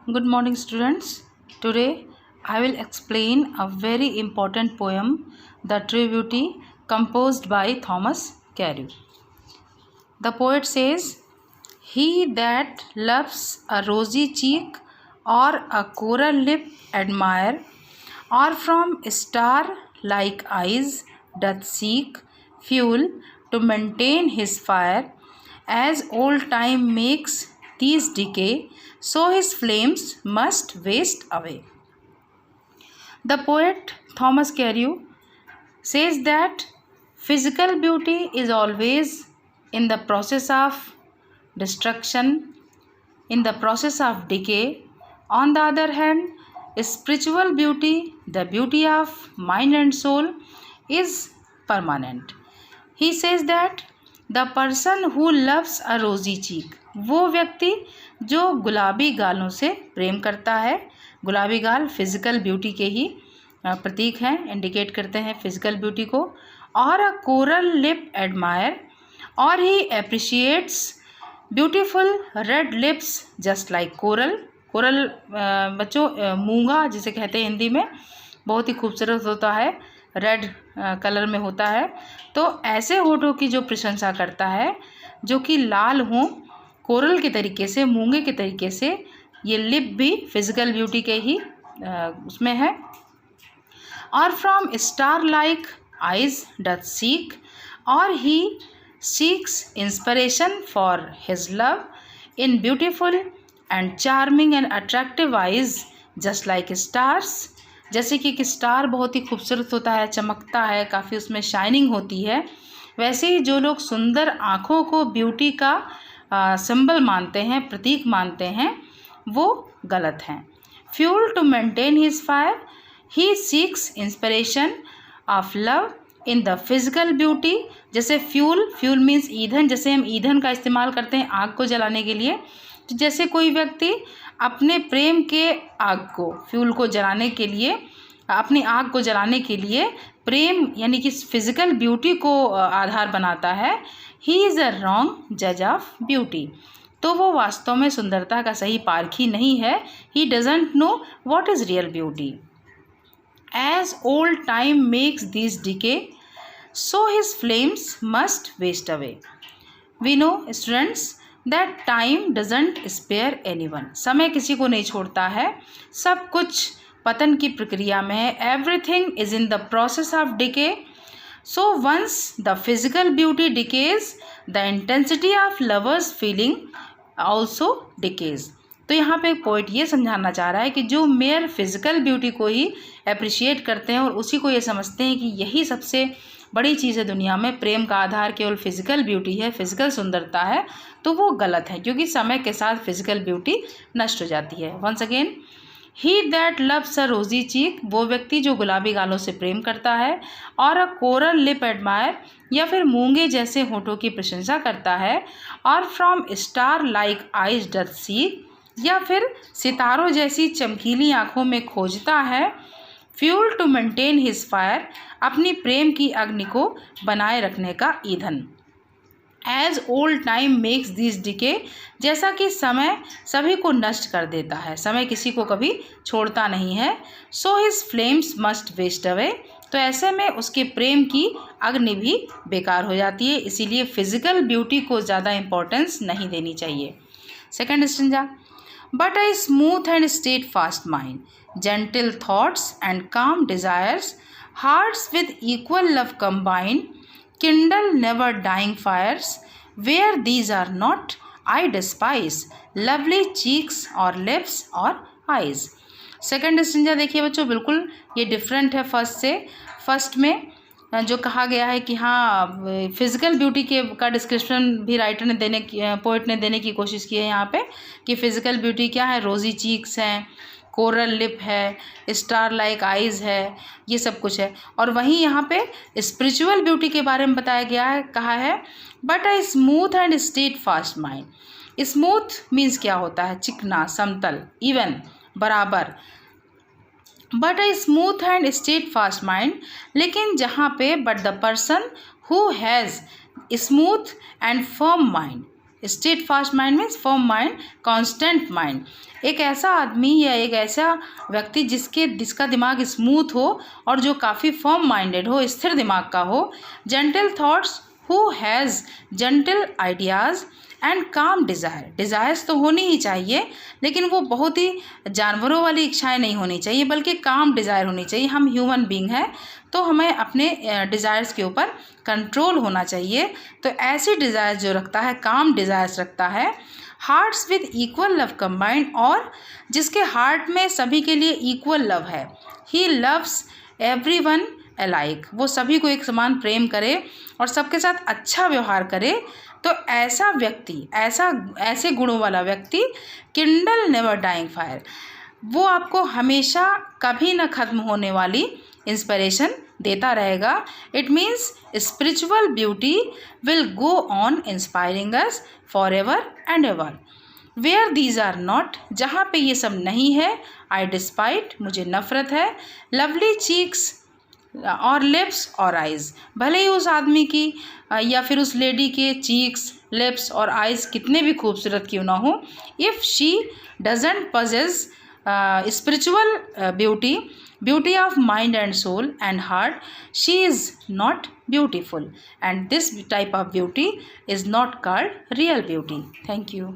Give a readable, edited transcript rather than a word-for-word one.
Good morning, students. Today I will explain a very important poem, The True Beauty, composed by Thomas Carey. The poet says, "He that loves a rosy cheek or a coral lip admire, or from star like eyes doth seek fuel to maintain his fire, as old time makes these decay, so his flames must waste away." The poet Thomas Carey says that physical beauty is always in the process of destruction, in the process of decay. On the other hand, spiritual beauty, the beauty of mind and soul, is permanent. He says that the person who loves a rosy cheek, वो व्यक्ति जो गुलाबी गालों से प्रेम करता है, गुलाबी गाल फिजिकल ब्यूटी के ही प्रतीक हैं, इंडिकेट करते हैं फिजिकल ब्यूटी को, और अ कोरल लिप एडमायर, और he appreciates beautiful red lips just like coral. Coral बच्चों मूंगा जिसे कहते हैं हिंदी में, बहुत ही खूबसूरत होता है, रेड कलर में होता है। तो ऐसे होठों की जो प्रशंसा करता है जो कि लाल हों, कोरल के तरीके से, मूंगे के तरीके से, ये लिप भी फिजिकल ब्यूटी के ही उसमें है। और from star like eyes doth seek, और he seeks inspiration for his love in beautiful and charming and attractive eyes just like stars. जैसे कि एक स्टार बहुत ही खूबसूरत होता है, चमकता है, काफ़ी उसमें शाइनिंग होती है, वैसे ही जो लोग सुंदर आँखों को ब्यूटी का सिंबल मानते हैं, प्रतीक मानते हैं, वो गलत हैं। Fuel to maintain his fire, he seeks inspiration of love in the physical beauty. जैसे फ्यूल मीन्स ईंधन, जैसे हम ईंधन का इस्तेमाल करते हैं आग को जलाने के लिए, तो जैसे कोई व्यक्ति अपने प्रेम के आग को, फ्यूल को जलाने के लिए, अपनी आग को जलाने के लिए प्रेम यानी कि फिजिकल ब्यूटी को आधार बनाता है, ही इज़ अ रॉन्ग जज ऑफ ब्यूटी। तो वो वास्तव में सुंदरता का सही पारखी नहीं है। He doesn't know what is real beauty. As old time makes this decay, so his flames must waste away. We know students that time doesn't spare anyone. समय किसी को नहीं छोड़ता है, सब कुछ पतन की प्रक्रिया में है। Everything is in the process of decay, so once the physical beauty decays, the intensity of lovers feeling also decays. तो यहाँ पे पोइट ये समझाना चाह रहा है कि जो मेयर फिजिकल ब्यूटी को ही अप्रिशिएट करते हैं और उसी को ये समझते हैं कि यही सबसे बड़ी चीज़ है दुनिया में, प्रेम का आधार केवल फिजिकल ब्यूटी है, फिजिकल सुंदरता है, तो वो गलत है, क्योंकि समय के साथ फिजिकल ब्यूटी नष्ट हो जाती है। Once again, he that loves a rosy cheek, वो व्यक्ति जो गुलाबी गालों से प्रेम करता है, और अ कोरल लिप एडमायर, या फिर मूंगे जैसे होठों की प्रशंसा करता है, और from star like eyes doth seek, या फिर सितारों जैसी चमकीली आँखों में खोजता है, fuel to maintain his fire, अपनी प्रेम की अग्नि को बनाए रखने का ईंधन। As old time makes this decay, जैसा कि समय सभी को नष्ट कर देता है, समय किसी को कभी छोड़ता नहीं है। So his flames must waste away, तो ऐसे में उसके प्रेम की अग्नि भी बेकार हो जाती है, इसीलिए फिजिकल ब्यूटी को ज़्यादा इम्पोर्टेंस नहीं देनी चाहिए। Second stanza, but a smooth and steadfast mind, gentle thoughts and calm desires, hearts with equal love combined, kindle never dying fires, where these are not, I despise lovely cheeks or lips or eyes। Second stanza देखिए बच्चों, बिल्कुल ये different है first से। First में जो कहा गया है कि हाँ फिज़िकल ब्यूटी के का डिस्क्रिप्शन भी राइटर ने पोइट ने देने की कोशिश की है यहाँ पे, कि फ़िज़िकल ब्यूटी क्या है, रोज़ी चीक्स हैं, कोरल लिप है, स्टार लाइक आइज़ है, ये सब कुछ है। और वहीं यहाँ पे स्पिरिचुअल ब्यूटी के बारे में बताया गया है, कहा है but a smooth and state fast mind. Smooth means क्या होता है, चिकना, समतल, इवन, बराबर, but a smooth and state fast mind, लेकिन जहाँ पे but the person who has smooth and firm mind, state fast mind means firm mind, constant mind. एक ऐसा आदमी या एक ऐसा व्यक्ति जिसका दिमाग स्मूथ हो और जो काफ़ी फर्म माइंडेड हो, स्थिर दिमाग का हो। Gentle thoughts, who has gentle ideas and काम डिज़ायर। डिज़ायर्स तो होनी ही चाहिए, लेकिन वो बहुत ही जानवरों वाली इच्छाएं नहीं होनी चाहिए, बल्कि काम डिज़ायर होनी चाहिए। हम ह्यूमन बीइंग हैं, तो हमें अपने डिज़ायर्स के ऊपर कंट्रोल होना चाहिए। तो ऐसी डिज़ायर्स जो रखता है, काम डिज़ायर्स रखता है। Hearts with equal love combined, और जिसके हार्ट में सभी के लिए इक्वल लव है। ही लव्स एवरीवन अलाइक, वो सभी को एक समान प्रेम करे और सबके साथ अच्छा व्यवहार करे। तो ऐसा व्यक्ति, ऐसे गुणों वाला व्यक्ति किंडल नेवर डाइंग फायर, वो आपको हमेशा कभी न ख़त्म होने वाली इंस्पिरेशन देता रहेगा। It means spiritual beauty will go on inspiring us for ever and ever. Where these are not, जहाँ पे ये सब नहीं है, आई डिस्पाइट, मुझे नफ़रत है। लवली चीक्स और लिप्स और आइज़, भले ही उस आदमी की या फिर उस लेडी के चीक्स, लिप्स और आइज़ कितने भी खूबसूरत क्यों ना हो, if she doesn't possess spiritual beauty of mind and soul and heart, she is not beautiful, and this type of beauty is not called real beauty. Thank you.